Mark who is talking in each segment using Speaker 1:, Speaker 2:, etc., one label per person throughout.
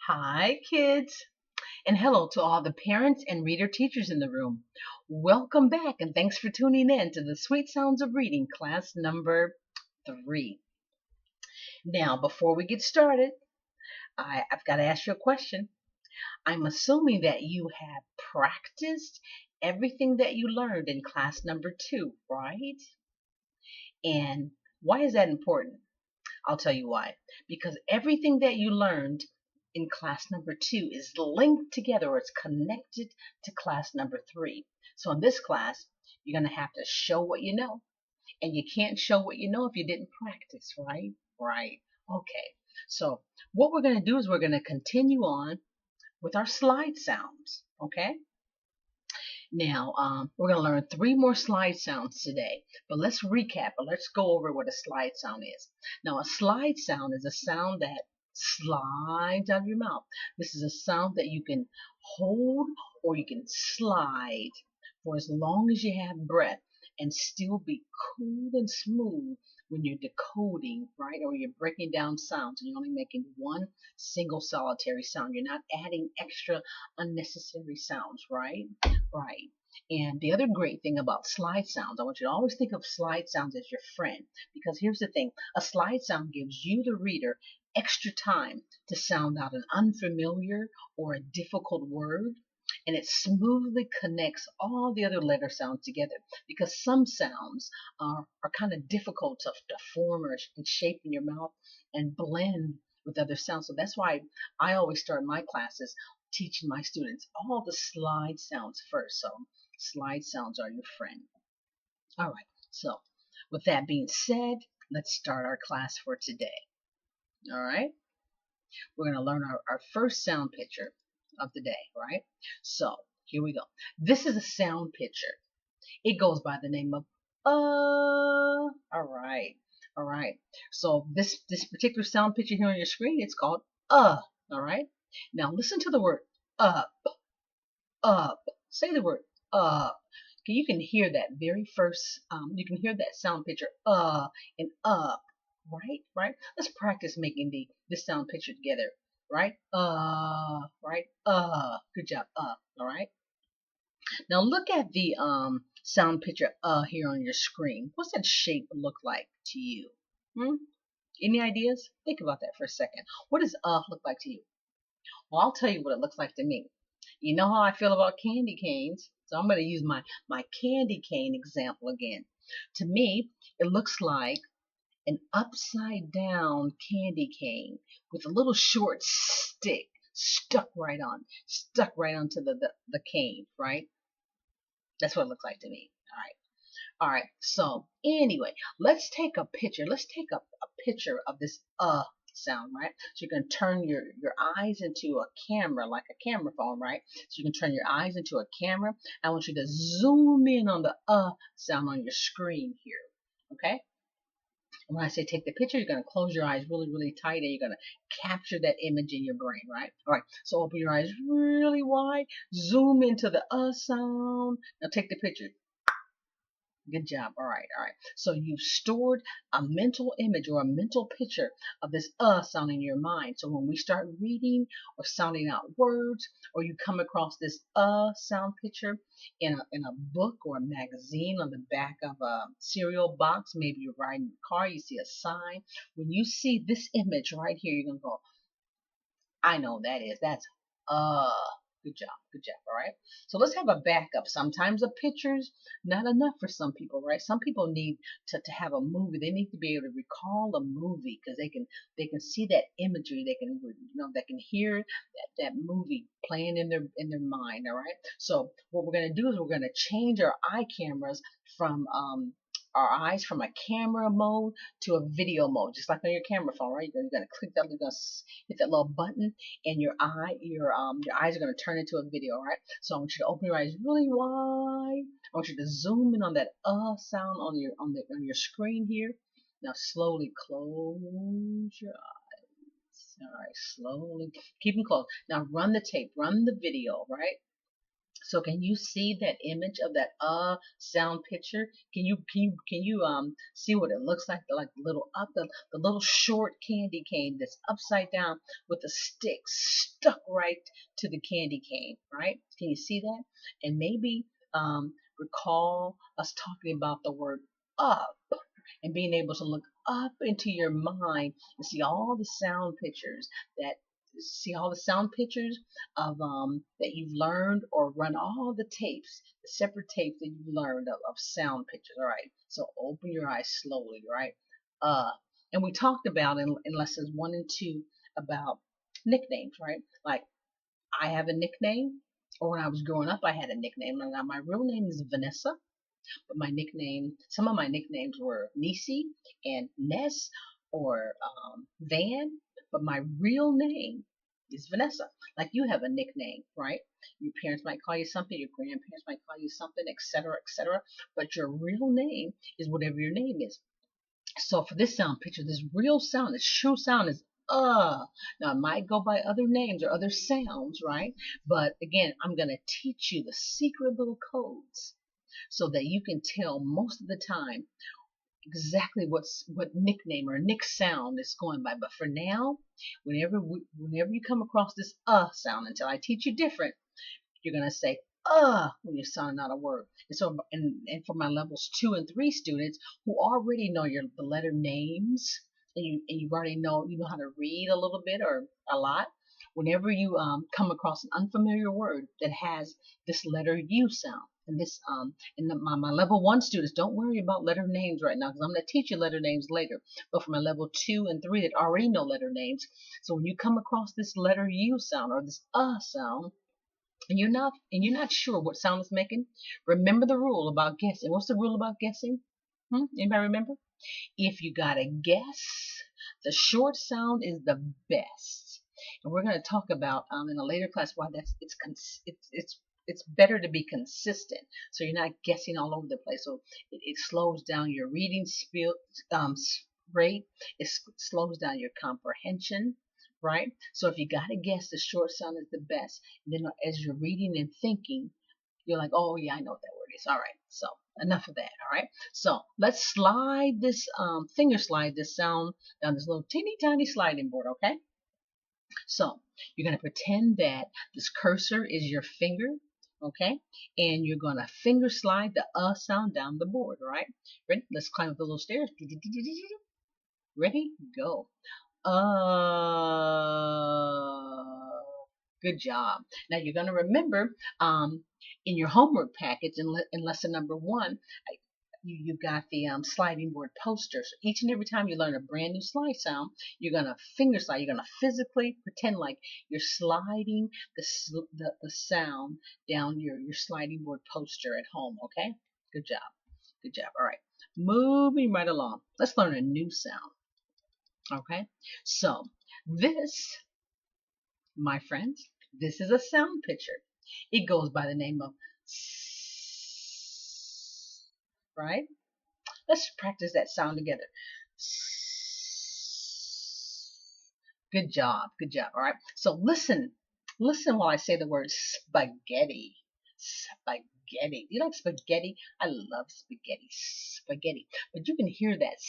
Speaker 1: Hi, kids, and hello to all the parents and reader teachers in the room. Welcome back, and thanks for tuning in to the Sweet Sounds of Reading, class number 3. Now, before we get started, I've got to ask you a question. I'm assuming that you have practiced everything that you learned in class number 2, right? And why is that important? I'll tell you why. Because everything that you learned in class number 2 is linked together, or it's connected to class number 3. So in this class, you're going to have to show what you know. And you can't show what you know if you didn't practice, right? Right. Okay. So what we're going to do is we're going to continue on with our slide sounds. Okay. Now, we're going to learn 3 more slide sounds today, but let's recap or let's go over what a slide sound is. Now, a slide sound is a sound that slides out of your mouth. This is a sound that you can hold or you can slide for as long as you have breath and still be cool and smooth when you're decoding, right? Or you're breaking down sounds and you're only making one single solitary sound. You're not adding extra unnecessary sounds, right? Right. And the other great thing about slide sounds, I want you to always think of slide sounds as your friend. Because here's the thing, a slide sound gives you, the reader, extra time to sound out an unfamiliar or a difficult word. And it smoothly connects all the other letter sounds together. Because some sounds are kind of difficult to form or shape in your mouth and blend with other sounds. So that's why I always start my classes teaching my students all the slide sounds first. So slide sounds are your friend. All right. So with that being said, let's start our class for today. All right. We're going to learn our first sound picture of the day, right? So here we go. This is a sound picture. It goes by the name of all right. All right. So this particular sound picture here on your screen, it's called all right. Now listen to the word up, up. Say the word up. Okay, you can hear that very first, you can hear that sound picture and up, right? Right? Let's practice making this sound picture together, right? Right? Good job, all right? Now look at the sound picture here on your screen. What's that shape look like to you? Hmm? Any ideas? Think about that for a second. What does look like to you? Well, I'll tell you what it looks like to me. You know how I feel about candy canes, so I'm going to use my candy cane example again. To me, it looks like an upside down candy cane with a little short stick stuck right onto the cane, right? That's what it looks like to me. All right. All right. So anyway, let's take a picture. Let's take a picture of this sound, right? So you can turn your eyes into a camera, like a camera phone, right? So you can turn your eyes into a camera. I want you to zoom in on the sound on your screen here. Okay? And when I say take the picture, you're going to close your eyes really, really tight and you're going to capture that image in your brain, right? All right. So open your eyes really wide, zoom into the sound. Now take the picture. Good job. All right, all right. So you've stored a mental image or a mental picture of this sound in your mind. So when we start reading or sounding out words, or you come across this sound picture in a book or a magazine on the back of a cereal box, maybe you're riding a car, you see a sign. When you see this image right here, you're gonna go, I know that's uh good job, good job, all right? So let's have a backup. Sometimes a picture's not enough for some people, right? Some people need to have a movie. They need to be able to recall a movie because they can see that imagery, they can hear that movie playing in their mind, all right? So what we're gonna do is we're gonna change our eye cameras from our eyes from a camera mode to a video mode, just like on your camera phone, right? You're gonna click that, you're gonna hit that little button, and your eyes are gonna turn into a video, right? So I want you to open your eyes really wide. I want you to zoom in on that sound on your screen here. Now slowly close your eyes. All right, slowly keep them closed. Now run the tape, run the video, right? So can you see that image of that sound picture? Can you see what it looks like? Like the little short candy cane that's upside down with the stick stuck right to the candy cane, right? Can you see that? And maybe recall us talking about the word up and being able to look up into your mind and see all the sound pictures that of that you've learned, or run all the tapes, the separate tapes that you've learned of sound pictures. All right. So open your eyes slowly, right? Uh and we talked about in lessons 1 and 2 about nicknames, right? Like I have a nickname, or when I was growing up I had a nickname. Now my real name is Vanessa, but some of my nicknames were Nisi and Ness, or Van, but my real name is Vanessa. Like you have a nickname, right? Your parents might call you something, your grandparents might call you something, etc., etc. But your real name is whatever your name is. So for this sound picture, this real sound, this true sound is now it might go by other names or other sounds, right? But again, I'm gonna teach you the secret little codes so that you can tell most of the time exactly what nickname or nick sound is going by. But for now, whenever you come across this sound, until I teach you different, you're gonna say when you're sounding out a word. And so, and for my levels 2 and 3 students who already know the letter names, and you already you know how to read a little bit or a lot. Whenever you come across an unfamiliar word that has this letter U sound, and my level 1 students, don't worry about letter names right now because I'm going to teach you letter names later. But for my level 2 and 3 that already know letter names, so when you come across this letter U sound or this sound, and you're not sure what sound it's making, remember the rule about guessing. What's the rule about guessing? Anybody remember? If you gotta guess, the short sound is the best. And we're going to talk about in a later class why it's better to be consistent, so you're not guessing all over the place. So it slows down your reading rate. It slows down your comprehension, right? So if you gotta guess, the short sound is the best. And then as you're reading and thinking, you're like, oh yeah, I know what that word is. All right, so enough of that. All right, so let's slide this finger slide this sound down this little teeny tiny sliding board. Okay, so you're gonna pretend that this cursor is your finger. Okay, and you're gonna finger slide the sound down the board. All right, ready? Let's climb up the little stairs. Ready? Go. Good job. Now you're going to remember in your homework package in lesson number 1, you got the sliding board poster. So each and every time you learn a brand new slide sound, you're going to finger slide. You're going to physically pretend like you're sliding the sound down your sliding board poster at home. Okay? Good job. Good job. All right. Moving right along. Let's learn a new sound. Okay, so this, my friends, this is a sound picture. It goes by the name of S, right? Let's practice that sound together. S. Good job, good job. All right, so listen while I say the word spaghetti. Spaghetti. Do you like spaghetti? I love spaghetti. Spaghetti. But you can hear that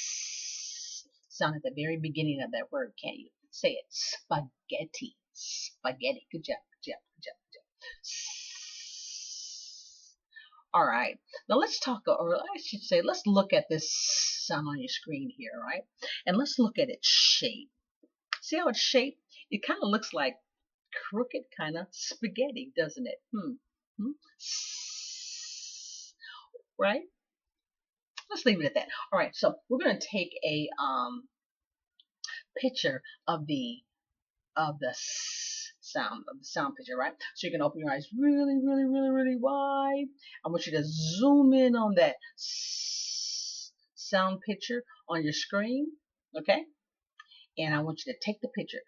Speaker 1: sound at the very beginning of that word, can't you? Say it. Spaghetti. Spaghetti. Good job. Good job. Good job. Good job. All right. Now let's talk, or I should say, let's look at this sound on your screen here, right? And let's look at its shape. See how it's shaped? It kind of looks like crooked kind of spaghetti, doesn't it? Right? Let's leave it at that. All right, so we're going to take a picture of the sound picture, right? So you can open your eyes really, really, really, really wide. I want you to zoom in on that sound picture on your screen, okay? And I want you to take the picture.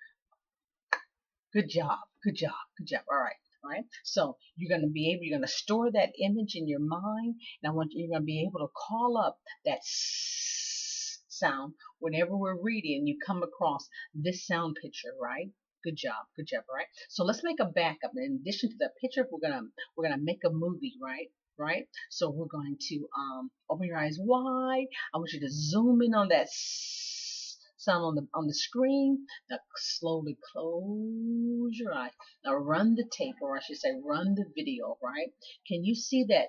Speaker 1: Good job, good job, good job. All right. All right, so you're going to store that image in your mind, and you're going to be able to call up that sound whenever we're reading and you come across this sound picture, right? Good job. Good job. All right. So let's make a backup. In addition to the picture, we're gonna make a movie, right? Right. So we're going to open your eyes wide. I want you to zoom in on that sound on the screen. Now slowly close your eyes. Now run the tape, or I should say, run the video. Right? Can you see that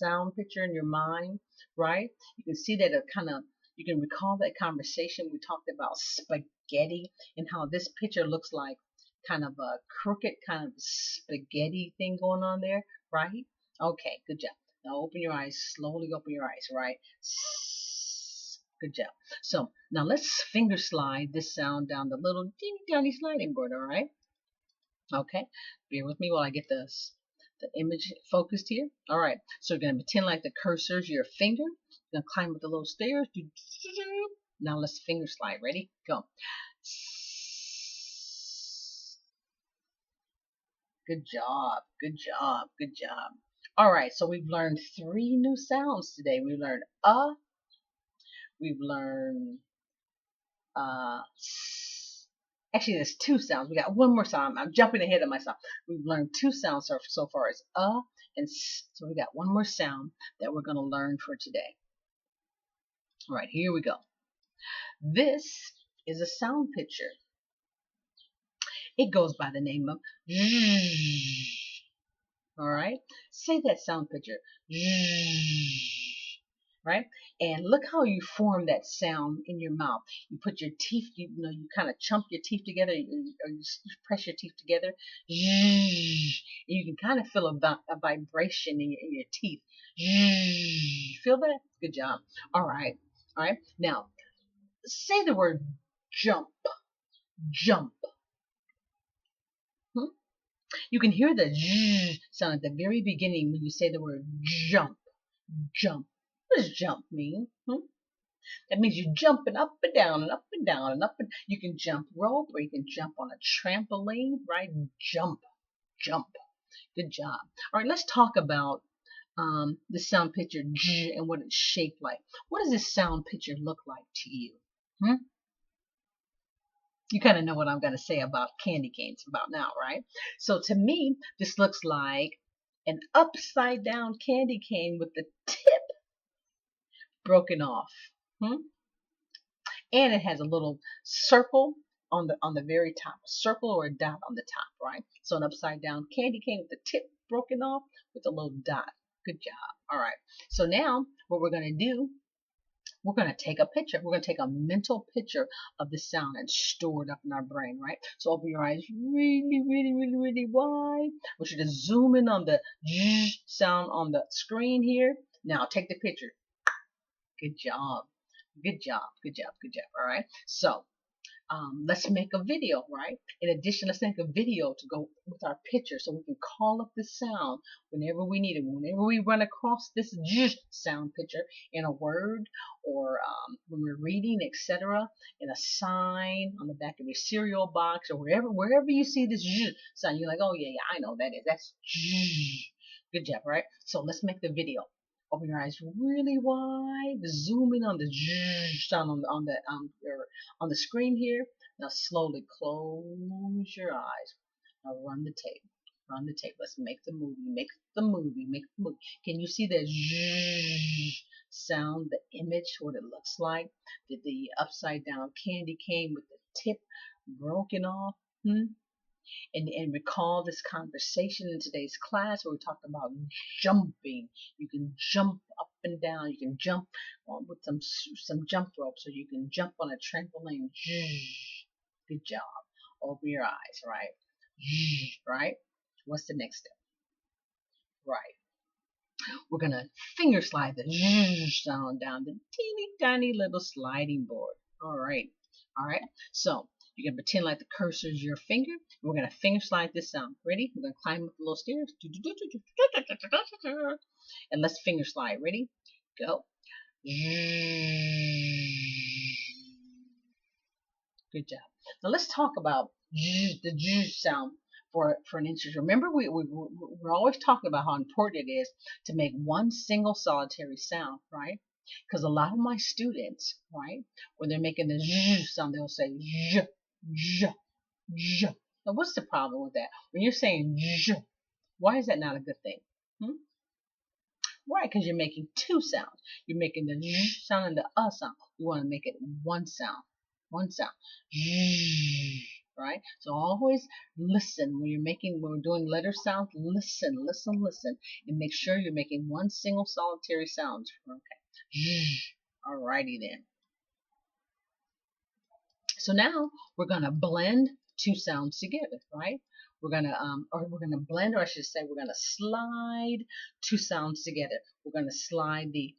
Speaker 1: sound picture in your mind? Right? You can see that it kind of. You can recall that conversation we talked about spaghetti and how this picture looks like kind of a crooked kind of spaghetti thing going on there, right? Okay, good job. Now open your eyes, slowly open your eyes, right? Good job. So now let's finger slide this sound down the little teeny tiny sliding board, all right? Okay, bear with me while I get the image focused here. All right, so we're going to pretend like the cursor is your finger. You're going to climb up the little stairs. Now let's finger slide. Ready? Go. Good job. Good job. Good job. All right, so we've learned 3 new sounds today. We've learned we've learned actually there's 2 sounds. We got one more sound. I'm jumping ahead of myself. We've learned 2 sounds so far as and s. So we got one more sound that we're going to learn for today. All right, here we go. This is a sound picture. It goes by the name of zzz. All right, say that sound picture. Zzz. Right? And look how you form that sound in your mouth. You put your teeth, you kind of chump your teeth together, or you press your teeth together. You can kind of feel a vibration in your teeth. Feel that? Good job. All right. All right. Now, say the word jump. Jump. You can hear the sound at the very beginning when you say the word jump. Jump. What does jump mean? That means you're jumping up and down and up and down and up and you can jump rope or you can jump on a trampoline, right? Jump, jump. Good job. All right, let's talk about the sound picture and what it's shaped like. What does this sound picture look like to you? You kind of know what I'm going to say about candy canes about now, right? So to me, this looks like an upside down candy cane with the tip broken off. And it has a little circle on the very top, a circle or a dot on the top, right? So an upside down candy cane with the tip broken off with a little dot. Good job. All right. So now what we're going to do, we're going to take a picture. We're going to take a mental picture of the sound and store it up in our brain, right? So open your eyes really, really, really, really wide. I want you to zoom in on the sound on the screen here. Now take the picture. Good job. Good job. Good job. Good job. All right. So let's make a video, right? In addition, let's make a video to go with our picture so we can call up the sound whenever we need it. Whenever we run across this sound picture in a word or when we're reading, etc., in a sign on the back of your cereal box or wherever you see this sound, you're like, oh yeah, I know that's good job, right? So let's make the video. Open your eyes really wide. Zoom in on the sound on the screen here. Now slowly close your eyes. Now run the tape. Run the tape. Let's make the movie. Make the movie. Make the movie. Can you see that sound, the image, what it looks like? The upside down candy cane with the tip broken off? And recall this conversation in today's class where we talked about jumping. You can jump up and down. You can jump with some jump rope, so you can jump on a trampoline. Good job. Open your eyes, right? Right? What's the next step? Right. We're going to finger slide the sound down the teeny tiny little sliding board. All right. All right. So you can pretend like the cursor is your finger. We're going to finger slide this sound. Ready? We're going to climb up the little stairs. And let's finger slide. Ready? Go. Good job. Now let's talk about the sound for an instance. Remember, we're always talking about how important it is to make one single solitary sound, right? Because a lot of my students, right, when they're making the Z sound, they'll say Z, Z, Z. Now, what's the problem with that? When you're saying Z, why is that not a good thing? Hmm? Right, because you're making two sounds. You're making the Z sound and the sound. You want to make it one sound. One sound. Z, right? So always listen when we're doing letter sounds. Listen, listen, listen, and make sure you're making one single solitary sound. Okay. Z. Alrighty then. So now we're gonna blend two sounds together, right? We're gonna blend, or I should say, we're gonna slide two sounds together. We're gonna slide the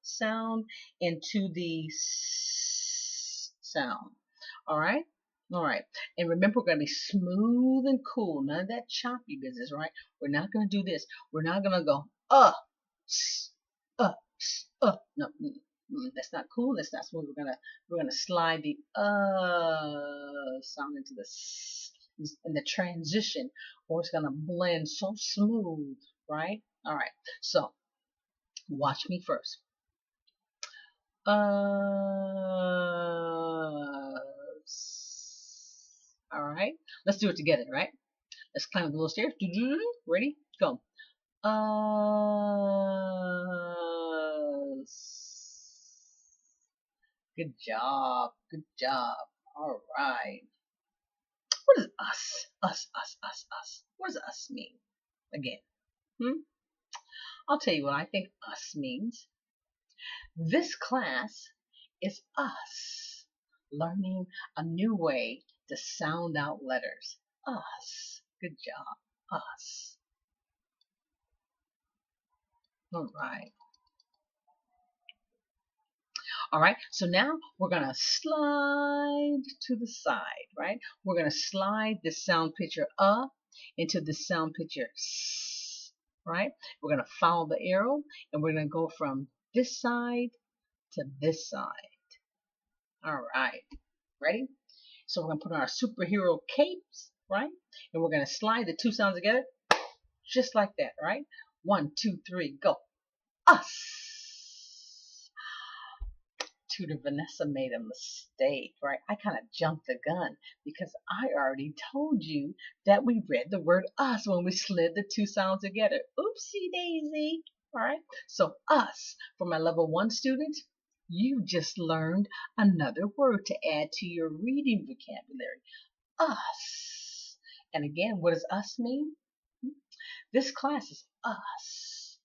Speaker 1: sound into the s sound. All right, all right. And remember, we're gonna be smooth and cool. None of that choppy business, right? We're not gonna do this. We're not gonna go s, no. That's not cool. That's not smooth. We're gonna slide the sound into the s in the transition, or it's gonna blend so smooth, right? All right. So watch me first. All right. Let's do it together, right? Let's climb the little stairs. Ready? Go. Good job. Good job. All right. What is us? Us. What does us mean? Again. I'll tell you what I think us means. This class is us learning a new way to sound out letters. Us. Good job. Us. All right. All right, so now we're going to slide to the side, right? We're going to slide the sound picture into the sound picture s, right? We're going to follow the arrow, and we're going to go from this side to this side. All right, ready? So we're going to put on our superhero capes, right? And we're going to slide the two sounds together just like that, right? 1, 2, 3, go. Us. Tutor Vanessa made a mistake, right? I kind of jumped the gun because I already told you that we read the word us when we slid the two sounds together. Oopsie daisy. All right. So us, for my level 1 students, you just learned another word to add to your reading vocabulary. Us. And again, what does us mean? This class is us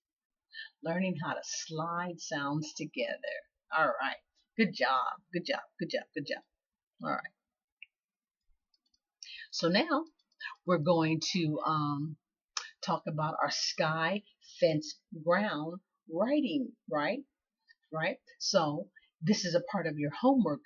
Speaker 1: learning how to slide sounds together. All right. Good job. Good job. Good job. Good job. All right. So now we're going to talk about our sky, fence, ground writing, right? Right. So this is a part of your homework.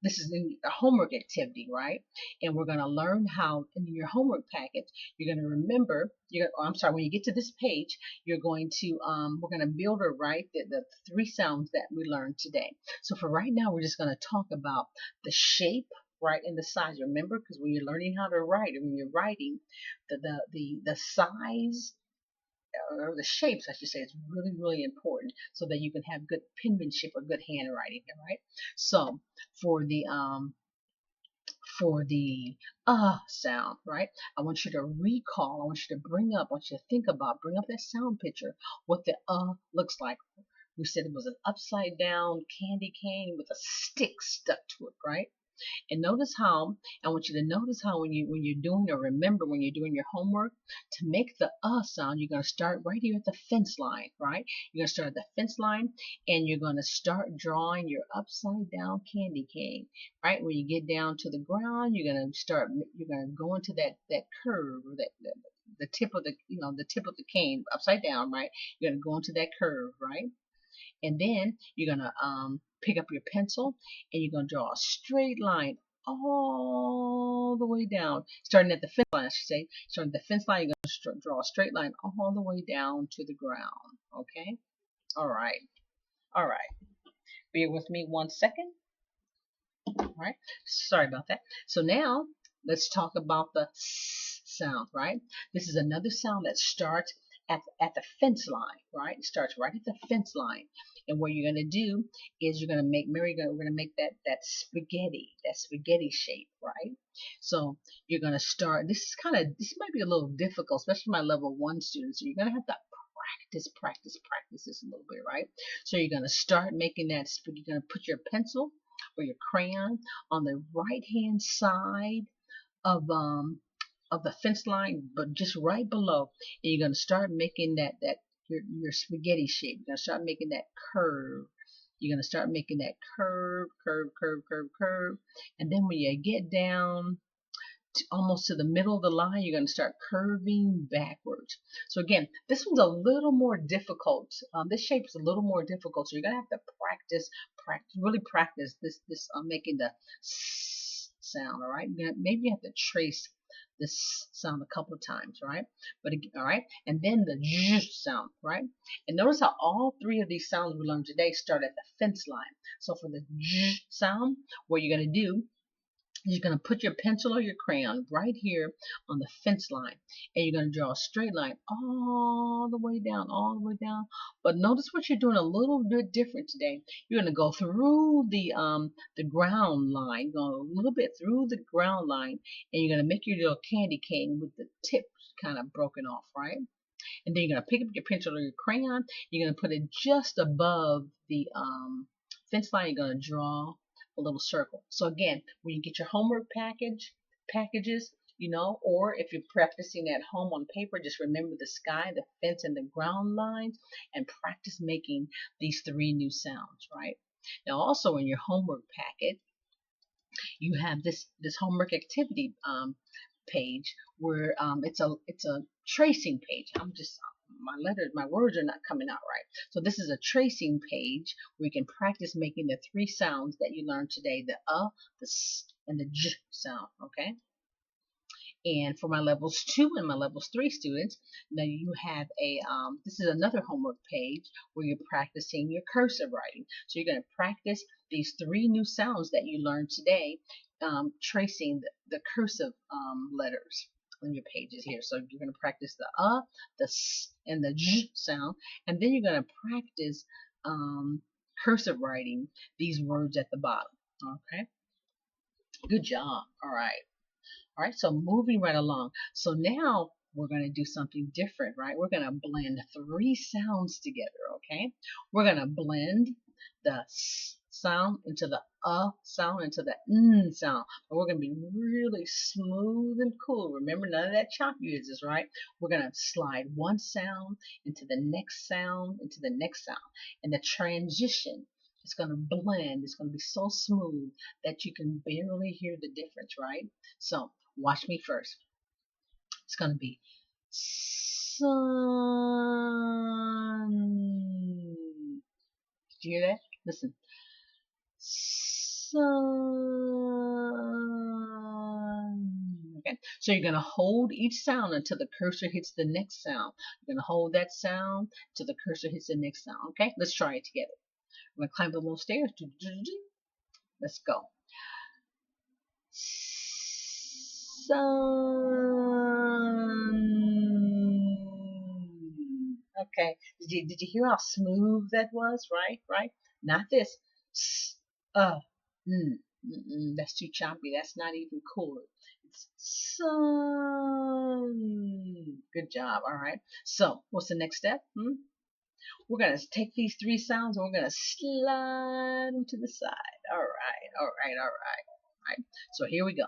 Speaker 1: This is a homework activity, right? And we're going to learn how in your homework package, you're going to remember, when you get to this page, you're going to, we're going to build or write the 3 sounds that we learned today. So for right now, we're just going to talk about the shape, right, and the size. Remember, because when you're learning how to write, or when you're writing, the size, or the shapes, I should say, is really, really important so that you can have good penmanship or good handwriting, all right? So for the sound, right? I want you to recall, I want you to bring up that sound picture, what the looks like. We said it was an upside down candy cane with a stick stuck to it, right? And notice how, I want you to notice how when you're doing, or remember when you're doing your homework, to make the sound, you're going to start right here at the fence line, right? You're going to start at the fence line, and you're going to start drawing your upside down candy cane, right? When you get down to the ground, you're going to go into that curve, or the tip of the tip of the cane upside down, right? You're going to go into that curve, right? And then you're going to pick up your pencil, and you're going to draw a straight line all the way down, starting at the fence line, I should say. Starting at the fence line, you're going to draw a straight line all the way down to the ground. Okay? All right. All right. Bear with me 1 second. All right. Sorry about that. So now let's talk about the s sound, right? This is another sound that starts at the fence line, right? It starts right at the fence line. And what you're going to do is we're going to make that spaghetti shape, right? So you're going to start, this might be a little difficult, especially my level 1 students. So you're going to have to practice this a little bit, right? So you're going to start making that, you're going to put your pencil or your crayon on the right hand side of the fence line, but just right below, and you're going to start making your spaghetti shape. You're going to start making that curve. You're going to start making that curve, and then when you get down almost to the middle of the line, you're going to start curving backwards. So again, this one's a little more difficult. This shape is a little more difficult, so you're going to have to really practice this making the s sound. All right, maybe you have to trace this sound a couple of times, right? But all right, and then the j sound, right? And notice how all 3 of these sounds we learned today start at the fence line. So for the j sound, what you're going to do, you're going to put your pencil or your crayon right here on the fence line, and you're going to draw a straight line all the way down. But notice what you're doing a little bit different today. You're going to go through the ground line, go a little bit through the ground line, and you're going to make your little candy cane with the tip kind of broken off, right? And then you're going to pick up your pencil or your crayon. You're going to put it just above the fence line. You're going to draw a little circle. So again, when you get your homework packages, or if you're practicing at home on paper, just remember the sky, the fence, and the ground lines, and practice making these 3 new sounds, right? Now also in your homework packet, you have this homework activity page where it's a tracing page. My words are not coming out right. So this is a tracing page where you can practice making the 3 sounds that you learned today, the the s, and the j sound, okay? And for my levels 2 and my levels 3 students, now you have this is another homework page where you're practicing your cursive writing. So you're going to practice these 3 new sounds that you learned today, tracing the cursive letters on your pages here. So you're going to practice the s, and the j sound, and then you're going to practice cursive writing these words at the bottom. Okay, good job. All right, so moving right along. So now we're going to do something different, right? We're going to blend 3 sounds together, okay? We're going to blend the s sound into the sound into the n sound. But we're going to be really smooth and cool. Remember, none of that chop uses, right? We're going to slide one sound into the next sound, into the next sound. And the transition is going to blend. It's going to be so smooth that you can barely hear the difference, right? So watch me first. It's going to be sun. Did you hear that? Listen. Sun. Okay, so you're going to hold each sound until the cursor hits the next sound. You're going to hold that sound till the cursor hits the next sound. Okay, let's try it together. We're going to climb the little stairs. Let's go. Sun. Okay, did you hear how smooth that was? Right. Not this. That's too choppy. That's not even cool. It's sun. Good job. All right. So what's the next step? We're going to take these 3 sounds and we're going to slide them to the side. All right. So here we go.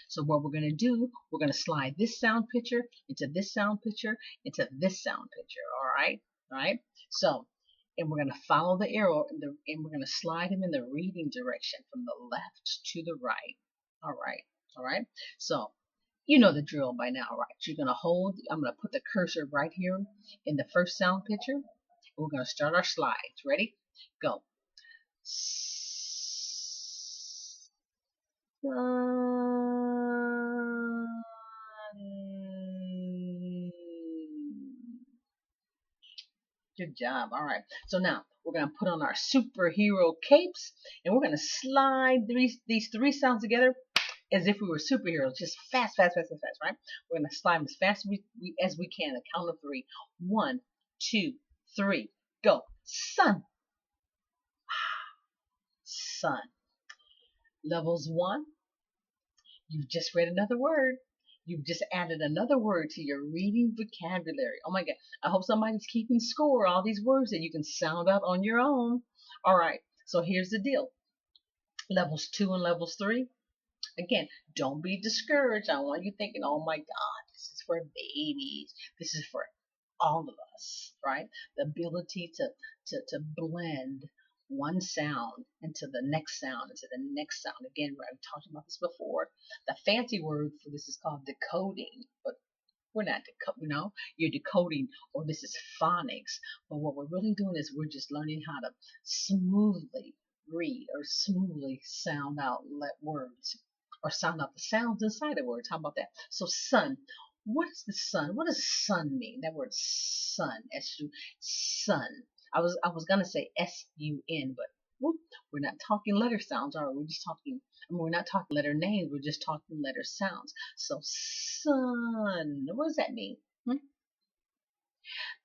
Speaker 1: So what we're going to do, we're going to slide this sound picture into this sound picture into this sound picture. All right. So, and we're going to follow the arrow and we're going to slide them in the reading direction from the left to the right. All right. So you know the drill by now, right? You're going to I'm going to put the cursor right here in the first sound picture. And we're going to start our slides. Ready? Go. Good job. All right. So now we're going to put on our superhero capes and we're going to slide these 3 sounds together as if we were superheroes, just fast, fast, fast, fast, fast, right? We're going to slide as fast as we can. A count of three. 1, 2, 3, go. Sun, sun. Levels 1, you've just read another word. You've just added another word to your reading vocabulary. Oh my God. I hope somebody's keeping score, all these words that you can sound out on your own. All right. So here's the deal. Levels 2 and levels 3. Again, don't be discouraged. I don't want you thinking, oh my God, this is for babies. This is for all of us, right? The ability to blend one sound into the next sound, into the next sound. Again, I've talked about this before. The fancy word for this is called decoding, but we're not decoding, you're decoding, or this is phonics. But what we're really doing is we're just learning how to smoothly read or smoothly sound out words or sound out the sounds inside the words. How about that? So sun. What is the sun? What does sun mean? That word sun, S-U, sun. I was gonna say S-U-N, but whoop, we're not talking letter sounds, are we? We're just talking. We're not talking letter names. We're just talking letter sounds. So sun. What does that mean?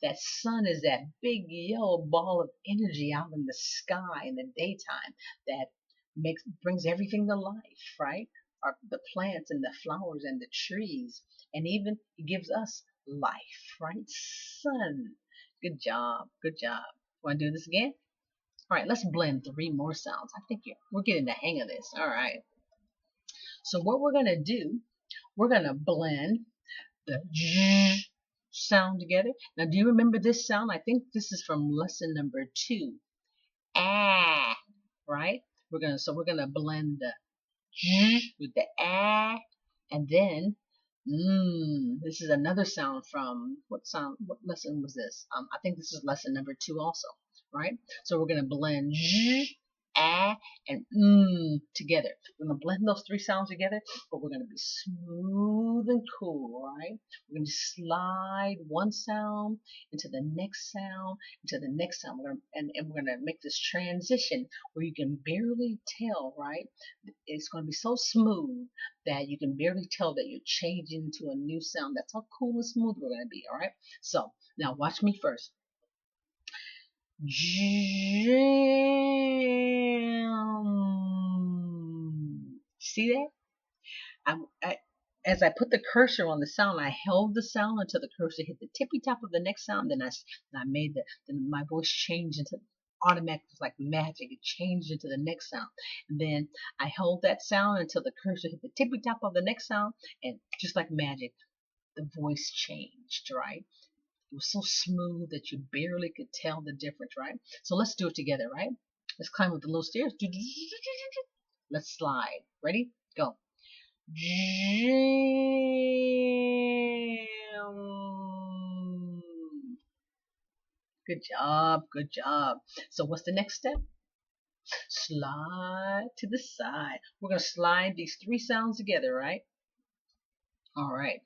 Speaker 1: That sun is that big yellow ball of energy out in the sky in the daytime that brings everything to life, right? The plants and the flowers and the trees, and even it gives us life, right? Sun. Good job. Good job. Want to do this again? All right, let's blend 3 more sounds. I think we're getting the hang of this. All right. So what we're going to do, we're going to blend the j sound together. Now, do you remember this sound? I think this is from lesson number 2. Ah, right? We're gonna blend the j with the ah, and then this is another sound from what lesson was this? I think this is lesson number 2 also, right? So we're gonna blend j, ah, and together. We're gonna blend those 3 sounds together, but we're gonna be smooth and cool, right? We're gonna slide one sound into the next sound, into the next sound. And we're gonna make this transition where you can barely tell, right? It's gonna be so smooth that you can barely tell that you're changing to a new sound. That's how cool and smooth we're gonna be, all right? So now watch me first. Jam. See that? As I put the cursor on the sound, I held the sound until the cursor hit the tippy top of the next sound. Then I made then my voice changed into automatic, like magic. It changed into the next sound. And then I held that sound until the cursor hit the tippy top of the next sound, and just like magic, the voice changed, right? It was so smooth that you barely could tell the difference, right? So let's do it together, right? Let's climb up the little stairs. Let's slide. Ready? Go. Jam. Good job. Good job. So what's the next step? Slide to the side. We're going to slide these 3 sounds together, right? All right.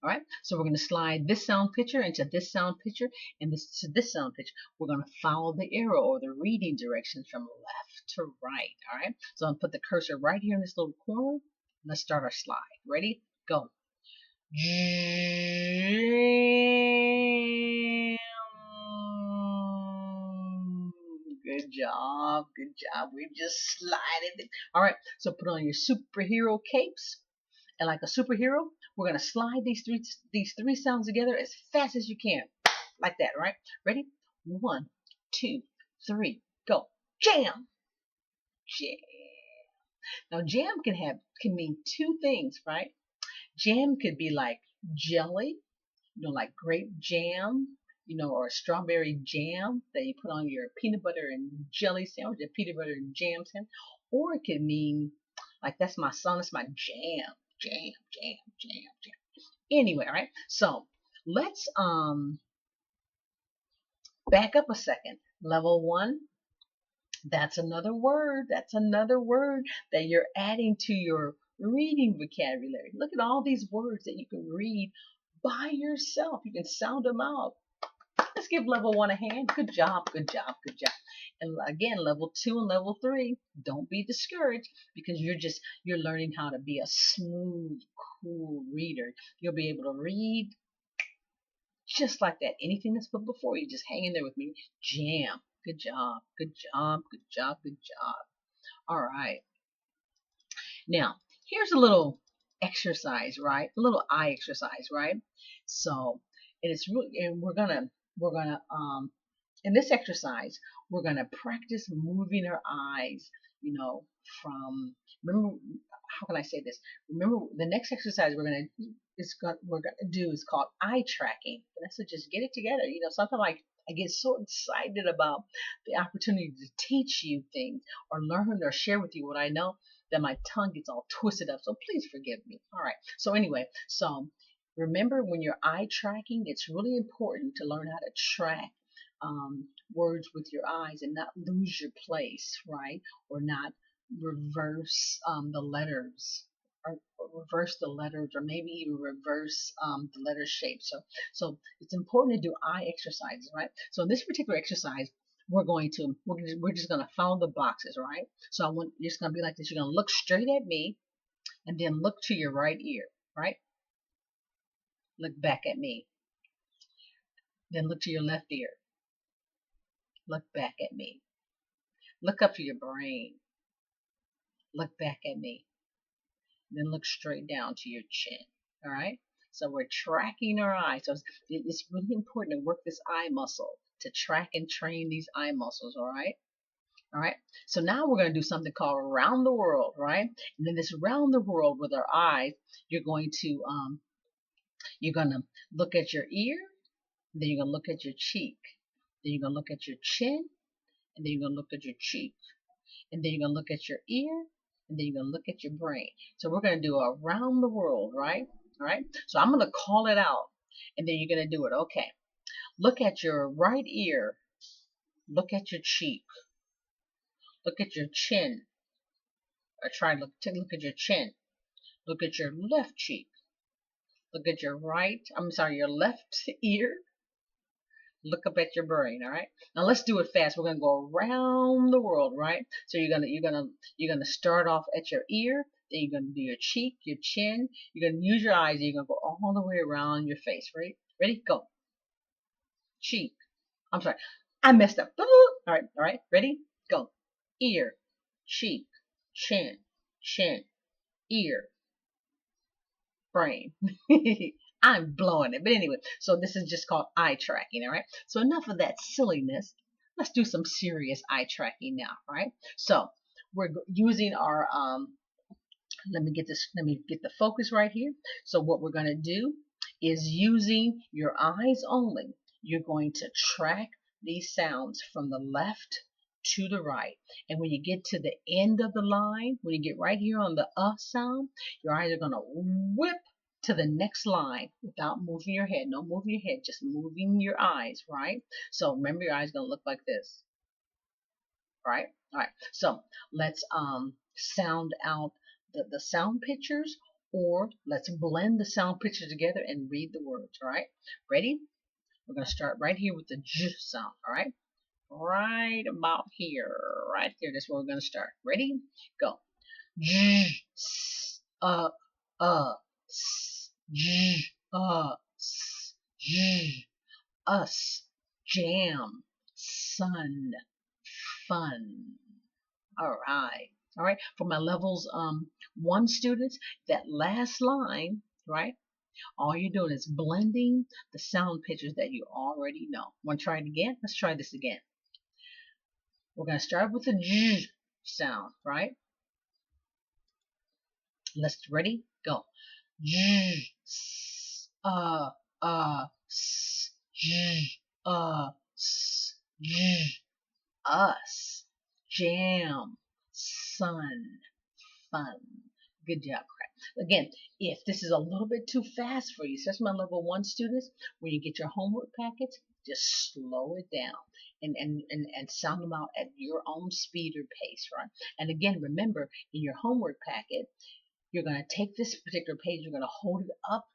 Speaker 1: All right, so we're going to slide this sound picture into this sound picture and this to this sound picture. We're going to follow the arrow or the reading directions from left to right. All right, so I'm going to put the cursor right here in this little corner. Let's start our slide. Ready? Go. Good job. Good job. We just slided it. All right, so put on your superhero capes. And like a superhero, we're gonna slide these three sounds together as fast as you can, like that. Right? Ready? 1, 2, 3, go! Jam, jam. Now, jam can mean 2 things, right? Jam could be like jelly, like grape jam, or strawberry jam that you put on your peanut butter and jelly sandwich, or peanut butter and jam sandwich, or it could mean like that's my song, that's my jam. Jam, jam, jam, jam. Anyway, all right. So let's back up a second. Level 1. That's another word. That's another word that you're adding to your reading vocabulary. Look at all these words that you can read by yourself. You can sound them out. Let's give level 1 a hand. Good job, good job, good job. And again, level 2 and level 3, don't be discouraged because you're learning how to be a smooth, cool reader. You'll be able to read just like that. Anything that's put before you, just hang in there with me. Jam. Good job. Good job. Good job. Good job. All right. Now, here's a little exercise, right? A little eye exercise, right? So, and it's really, and we're gonna in this exercise, we're gonna practice moving our eyes, you know, from, remember, how can I say this? Remember, the next exercise we're gonna do is called eye tracking. Vanessa, just get it together. You know, sometimes I get so excited about the opportunity to teach you things or learn or share with you what I know that my tongue gets all twisted up. So please forgive me. All right. So anyway, so remember when you're eye tracking, it's really important to learn how to track words with your eyes and not lose your place, right? Or not reverse the letters. Or reverse the letters, or maybe even reverse the letter shape. So it's important to do eye exercises, right? So in this particular exercise, we're just gonna follow the boxes, right? So you're just gonna be like this. You're gonna look straight at me, and then look to your right ear, right? Look back at me. Then look to your left ear. Look back at me. Look up to your brain. Look back at me. Then look straight down to your chin. All right? So we're tracking our eyes. So it's really important to work this eye muscle, to track and train these eye muscles. All right? All right. So now we're going to do something called around the world, right? And then this around the world with our eyes, you're going to look at your ear, then you're going to look at your cheek, then you're going to look at your chin, and then you're going to look at your cheek, and then you're going to look at your ear, and then you're going to look at your brain. So we're going to do around the world, right? All right. So I'm going to call it out, and then you're going to do it. Okay. Look at your right ear. Look at your cheek. Look at your chin. Or try to look at your chin. Look at your left cheek. Look at your your left ear. Look up at your brain, all right? Now let's do it fast. We're gonna go around the world, right? So you're gonna start off at your ear, then you're gonna do your cheek, your chin, you're gonna use your eyes, and you're gonna go all the way around your face, right? Ready? Go. Cheek. I'm sorry. I messed up. All right, ready? Go. Ear, cheek, chin, ear, brain. I'm blowing it. But anyway, so this is just called eye tracking, all right? So enough of that silliness. Let's do some serious eye tracking now, right? So we're using our, let me get the focus right here. So what we're going to do is using your eyes only. You're going to track these sounds from the left to the right. And when you get to the end of the line, when you get right here on the sound, your eyes are going to whip to the next line without moving your head. No moving your head, just moving your eyes, right? So remember, your eyes going to look like this, right? All right. So let's sound out the sound pictures, or let's blend the sound pictures together and read the words, all right? Ready? We're going to start right here with the j sound, all right? Right about here, right there. That's where we're going to start. Ready? Go. J, s, s, j, s, j, us, jam, sun, fun. All right. All right. For my levels 1 students, that last line, right? All you're doing is blending the sound pictures that you already know. Want to try it again? Let's try this again. We're going to start with the j sound, right? Let's ready? Go. J, s, s, j, s, j, us, jam, sun, fun. Good job, Craig. Again, if this is a little bit too fast for you, especially my level 1 students, when you get your homework packets, just slow it down and sound them out at your own speed or pace, right? And again, remember, in your homework packet, you're going to take this particular page, you're going to hold it up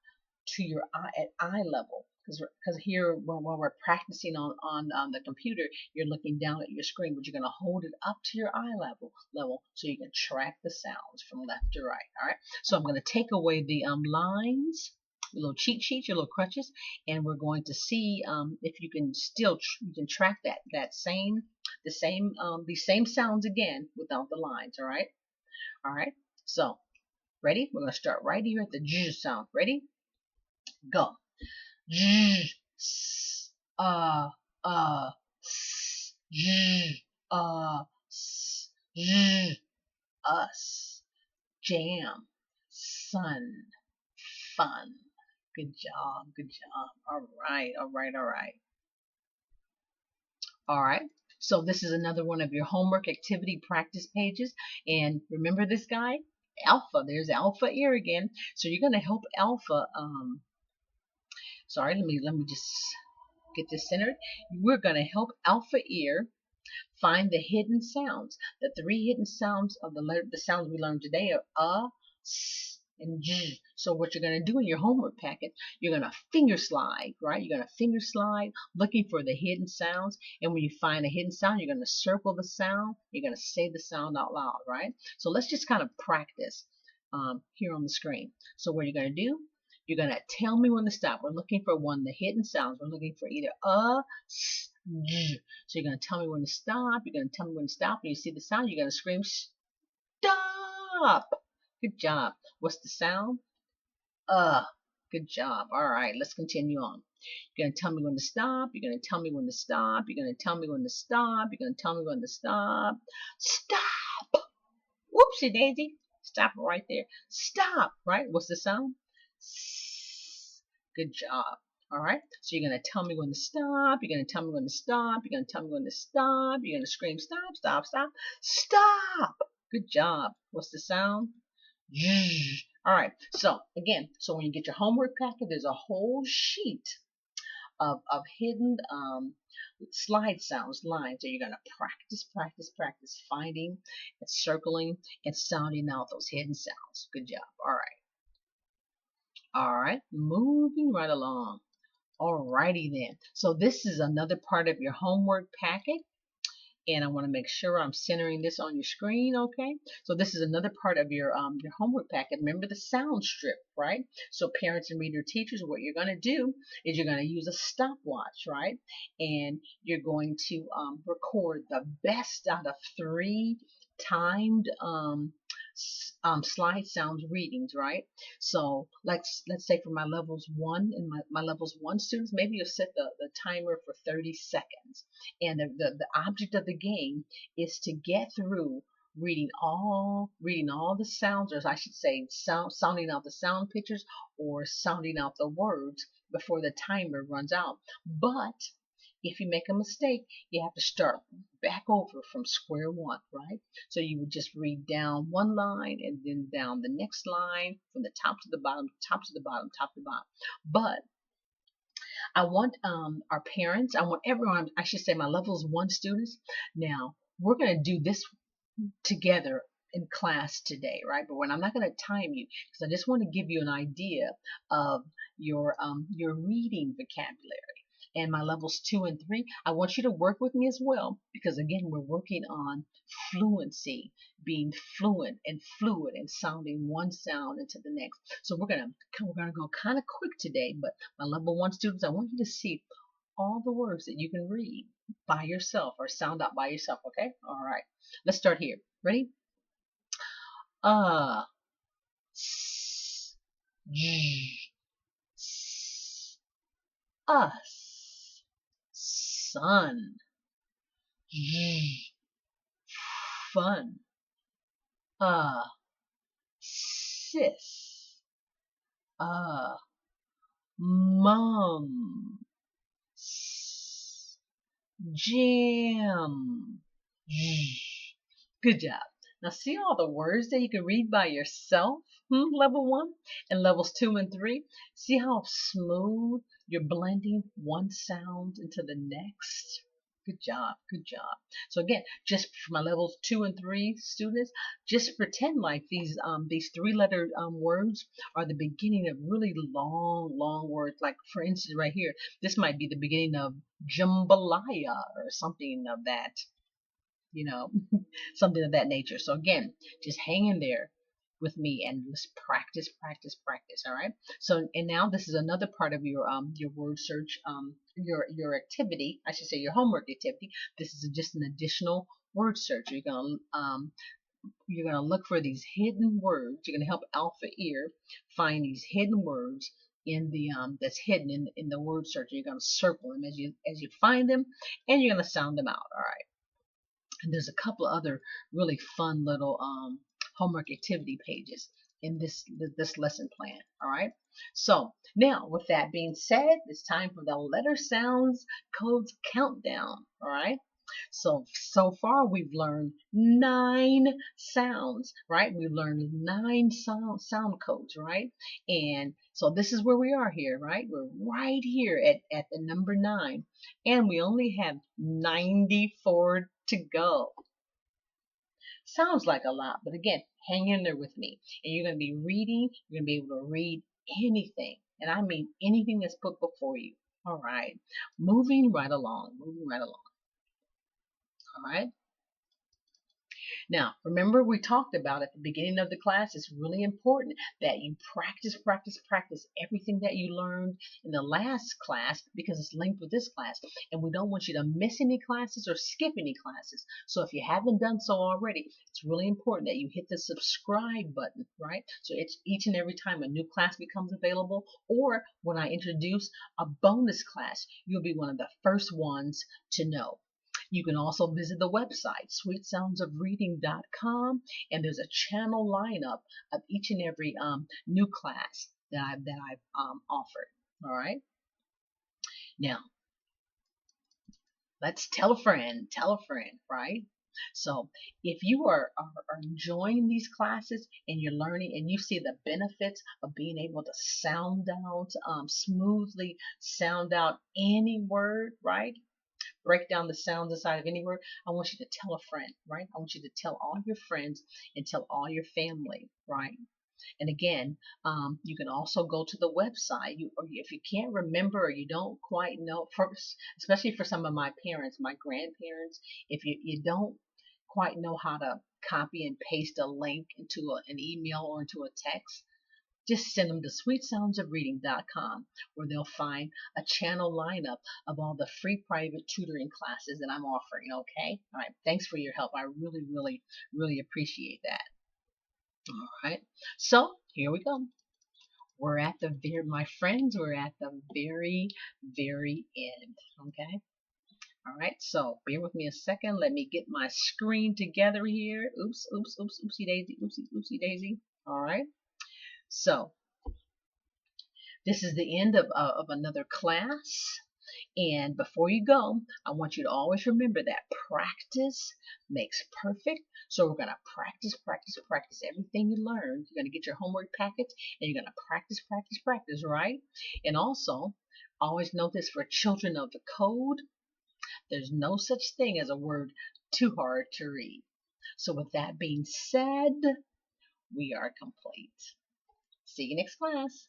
Speaker 1: to your eye at eye level. because here when we're practicing on the computer, you're looking down at your screen, but you're going to hold it up to your eye level so you can track the sounds from left to right. All right. So I'm going to take away the lines, your little cheat sheets, your little crutches, and we're going to see if you can still you can track these same sounds again without the lines. All right. All right. So ready? We're going to start right here at the j sound. Ready? Go. J, s, s, j, s, j, us, jam, sun, fun. Good job, good job. All right, all right, all right. All right. So this is another one of your homework activity practice pages. And remember this guy? Alpha. There's Alpha here again. So you're going to help Alpha. Sorry, let me just get this centered. We're going to help Alpha ear find the hidden sounds. The three hidden sounds of the sounds we learned today are s, and j. So what you're going to do in your homework packet, you're going to finger slide, right? You're going to finger slide looking for the hidden sounds. And when you find a hidden sound, you're going to circle the sound. You're going to say the sound out loud, right? So let's just kind of practice here on the screen. So what you're going to do, you're going to tell me when to stop. We're looking for the hidden sounds. We're looking for either s, j. So you're going to tell me when to stop. You're going to tell me when to stop. When you see the sound, you're going to scream, stop. Good job. What's the sound? Good job. All right, let's continue on. You're going to tell me when to stop. You're going to tell me when to stop. You're going to tell me when to stop. You're going to tell me when to stop. Stop. Whoopsie daisy. Stop right there. Stop. Right? What's the sound? Good job. All right. So you're going to tell me when to stop. You're going to tell me when to stop. You're going to tell me when to stop. You're going to scream, stop, stop, stop. Stop. Good job. What's the sound? All right. So again, so when you get your homework packet, there's a whole sheet of hidden slide sounds, lines that you're going to practice finding and circling and sounding out those hidden sounds. Good job. All right. All right. Moving right along. All righty then. So this is another part of your homework packet. And I want to make sure I'm centering this on your screen, okay? So this is another part of your homework packet. Remember the sound strip, right? So parents and reader teachers, what you're going to do is you're going to use a stopwatch, right? And you're going to record the best out of 3 timed slide sounds readings, right? So let's say for my levels 1 and my levels 1 students, maybe you'll set the timer for 30 seconds. And the object of the game is to get through reading all the sounds, or I should say sounding out the sound pictures or sounding out the words before the timer runs out. But if you make a mistake, you have to start back over from square one, right? So you would just read down one line and then down the next line from the top to the bottom, top to the bottom, top to the bottom. But I want our parents, I want everyone, I should say my levels 1 students. Now, we're going to do this together in class today, right? But I'm not going to time you because I just want to give you an idea of your reading vocabulary. And my levels 2 and 3, I want you to work with me as well because again, we're working on fluency, being fluent and fluid and sounding one sound into the next. So we're gonna go kind of quick today, but my level 1 students, I want you to see all the words that you can read by yourself or sound out by yourself, okay? All right, let's start here. Ready? S, j, s, us, sun, fun, sis, mom, jam. Good job. Now see all the words that you can read by yourself, level 1 and levels 2 and 3. See how smooth you're blending one sound into the next. Good job. Good job. So again, just for my levels 2 and 3 students, just pretend like these three-letter words are the beginning of really long words. Like for instance, right here, this might be the beginning of jambalaya or something of that, you know, something of that nature. So again, just hang in there with me and let's practice, practice, practice. All right. So and now this is another part of your word search your activity. I should say your homework activity. This is just an additional word search. You're gonna look for these hidden words. You're gonna help Alpha Ear find these hidden words in the that's hidden in the word search. You're gonna circle them as you find them, and you're gonna sound them out. All right. And there's a couple of other really fun little homework activity pages in this lesson plan. All right. So now, with that being said, it's time for the letter sounds codes countdown. All right. So far we've learned 9 sounds, right? We've learned 9 sound codes, right? And so this is where we are here, right? We're right here at the number 9, and we only have 94 to go. Sounds like a lot, but again, hang in there with me. And you're going to be reading, you're going to be able to read anything. And I mean anything that's put before you. All right. Moving right along, moving right along. All right. Now, remember we talked about at the beginning of the class, it's really important that you practice, practice, practice everything that you learned in the last class because it's linked with this class. And we don't want you to miss any classes or skip any classes. So if you haven't done so already, it's really important that you hit the subscribe button, right? So it's each and every time a new class becomes available or when I introduce a bonus class, you'll be one of the first ones to know. You can also visit the website, sweetsoundsofreading.com, and there's a channel lineup of each and every new class that I've offered. All right. Now, let's tell a friend, right? So if you are enjoying these classes and you're learning and you see the benefits of being able to smoothly sound out any word, right? Break down the sounds inside of any word. I want you to tell a friend, right? I want you to tell all your friends and tell all your family, right? And again, you can also go to the website. If you can't remember or you don't quite know, especially for some of my parents, my grandparents, if you don't quite know how to copy and paste a link into an email or into a text, just send them to sweetsoundsofreading.com where they'll find a channel lineup of all the free private tutoring classes that I'm offering, okay? All right, thanks for your help. I really, really, really appreciate that. All right, so here we go. We're at my friends, we're at the very, very end, okay? All right, so bear with me a second. Let me get my screen together here. Oops, oops, oops, oopsie daisy, oopsie, oopsie daisy. All right, so this is the end of another class. And before you go, I want you to always remember that practice makes perfect. So we're going to practice, practice, practice everything you learned. You're going to get your homework packets and you're going to practice, practice, practice, right? And also, always note this for children of the code, there's no such thing as a word too hard to read. So with that being said, we are complete. See you next class.